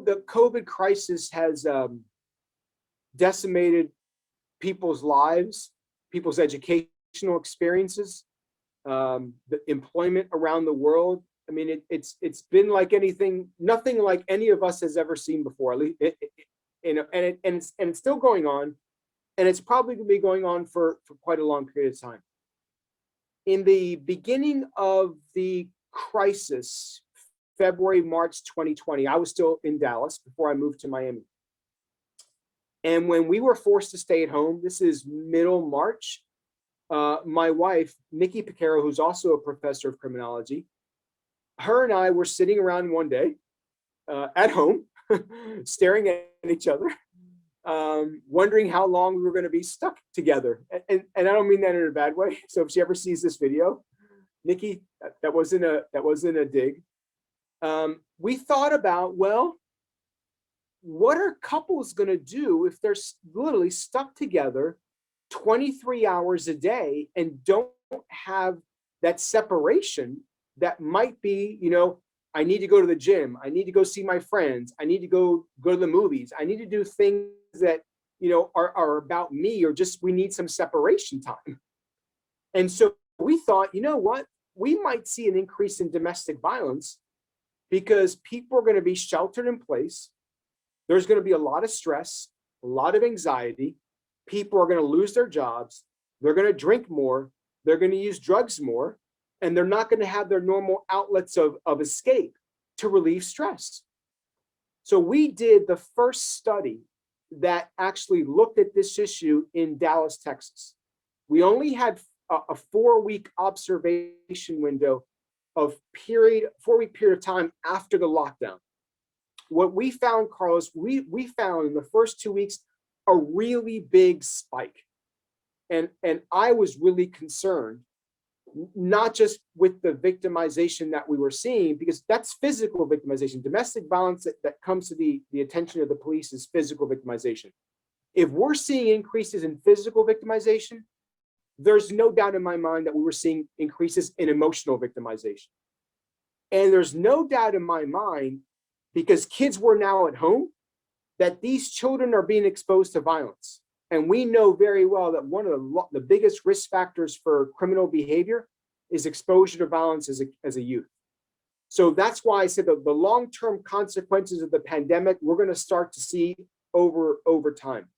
the COVID crisis has decimated people's lives, people's educational experiences, the employment around the world. I mean, it's been like nothing like any of us has ever seen before. At least, and it's still going on, and it's probably going to be going on for quite a long period of time. In the beginning of the crisis, February, March 2020, I was still in Dallas before I moved to Miami. And when we were forced to stay at home, this is middle March, my wife, Nikki Piquero, who's also a professor of criminology, her and I were sitting around one day at home, staring at each other, wondering how long we were going to be stuck together. And I don't mean that in a bad way. So if she ever sees this video, Nikki, that wasn't a dig. We thought about, well, what are couples going to do if they're literally stuck together 23 hours a day and don't have that separation that might be, I need to go to the gym. I need to go see my friends. I need to go to the movies. I need to do things that, are about me, or just we need some separation time. And so we thought, you know what? We might see an increase in domestic violence because people are going to be sheltered in place. There's going to be a lot of stress, a lot of anxiety. People are going to lose their jobs. They're going to drink more. They're going to use drugs more. And they're not going to have their normal outlets of escape to relieve stress. So we did the first study that actually looked at this issue in Dallas, Texas. We only had a 4-week observation window of 4-week period of time after the lockdown. What we found, Carlos, we found in the first 2 weeks a really big spike. And I was really concerned, not just with the victimization that we were seeing, because that's physical victimization. Domestic violence that comes to the attention of the police is physical victimization. If we're seeing increases in physical victimization, there's no doubt in my mind that we were seeing increases in emotional victimization. And there's no doubt in my mind, because kids were now at home, that these children are being exposed to violence. And we know very well that one of the biggest risk factors for criminal behavior is exposure to violence as a youth. So that's why I said that the long-term consequences of the pandemic, we're going to start to see over time.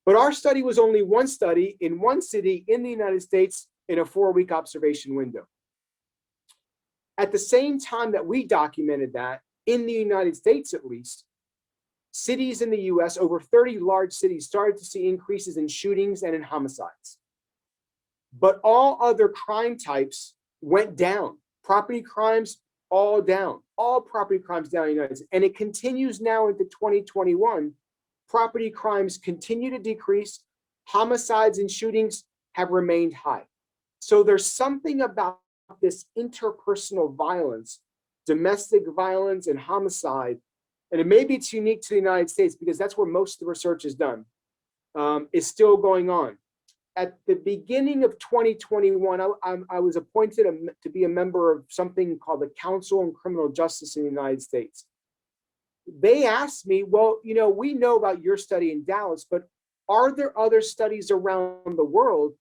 But our study was only one study in one city in the United States in a 4-week observation window. At the same time that we documented that, in the United States at least, cities in the US, over 30 large cities, started to see increases in shootings and in homicides. But all other crime types went down. Property crimes, all down. All property crimes down in the United States. And it continues now into 2021. Property crimes continue to decrease. Homicides and shootings have remained high. So there's something about this interpersonal violence, domestic violence and homicide, and maybe it's unique to the United States because that's where most of the research is done, is still going on. At the beginning of 2021, I was appointed to be a member of something called the Council on Criminal Justice in the United States. They asked me, well, we know about your study in Dallas, but are there other studies around the world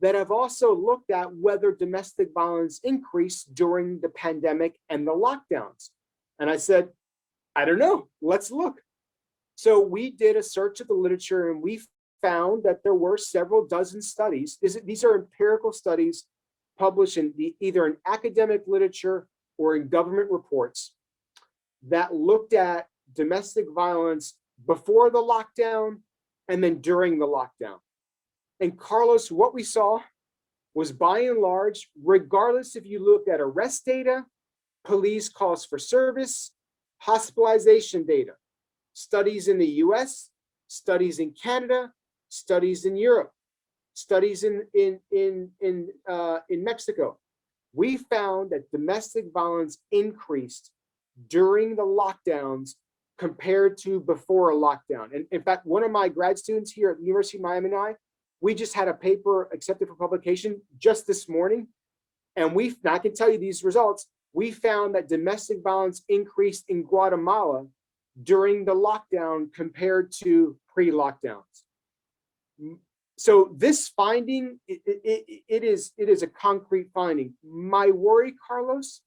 that have also looked at whether domestic violence increased during the pandemic and the lockdowns? And I said, I don't know, let's look. So we did a search of the literature and we found that there were several dozen studies. These are empirical studies published in either in academic literature or in government reports that looked at domestic violence before the lockdown and then during the lockdown. And Carlos, what we saw was by and large, regardless if you looked at arrest data, police calls for service, hospitalization data, studies in the US, studies in Canada, studies in Europe, studies in Mexico, we found that domestic violence increased during the lockdowns compared to before a lockdown. And in fact, one of my grad students here at the University of Miami and we just had a paper accepted for publication just this morning. And I can tell you these results. We found that domestic violence increased in Guatemala during the lockdown compared to pre-lockdowns. So this finding, it is a concrete finding. My worry, Carlos,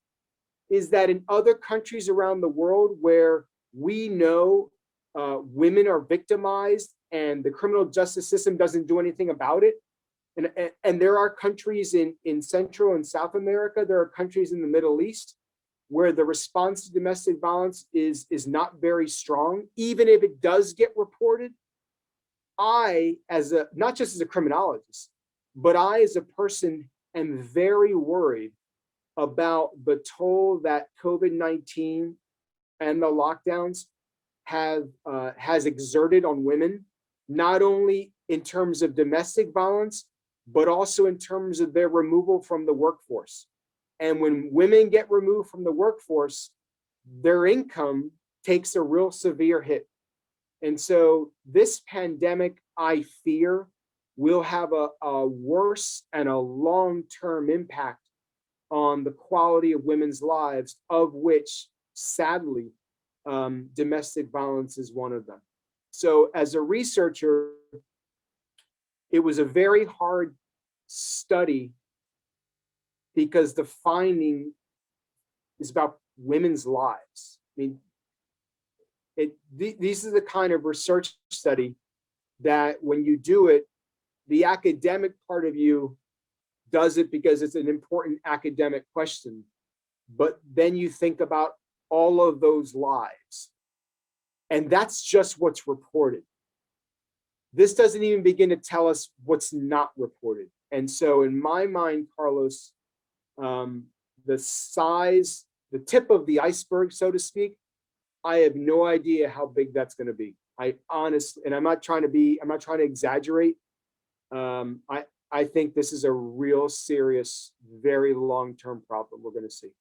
is that in other countries around the world where we know women are victimized and the criminal justice system doesn't do anything about it, and there are countries in Central and South America, there are countries in the Middle East where the response to domestic violence is not very strong, even if it does get reported. I, as a, not just as a criminologist, but I, as a person, am very worried about the toll that COVID-19 and the lockdowns has exerted on women, not only in terms of domestic violence, but also in terms of their removal from the workforce. And when women get removed from the workforce, their income takes a real severe hit. And so this pandemic, I fear, will have a worse and a long-term impact on the quality of women's lives, of which, sadly, domestic violence is one of them. So as a researcher, it was a very hard study because the finding is about women's lives. I mean, these are the kind of research study that when you do it, the academic part of you does it because it's an important academic question. But then you think about all of those lives. And that's just what's reported. This doesn't even begin to tell us what's not reported. And so in my mind, Carlos, the size, the tip of the iceberg, so to speak, I have no idea how big that's going to be. I honestly, and I'm not trying to exaggerate. I think this is a real serious, very long-term problem we're going to see.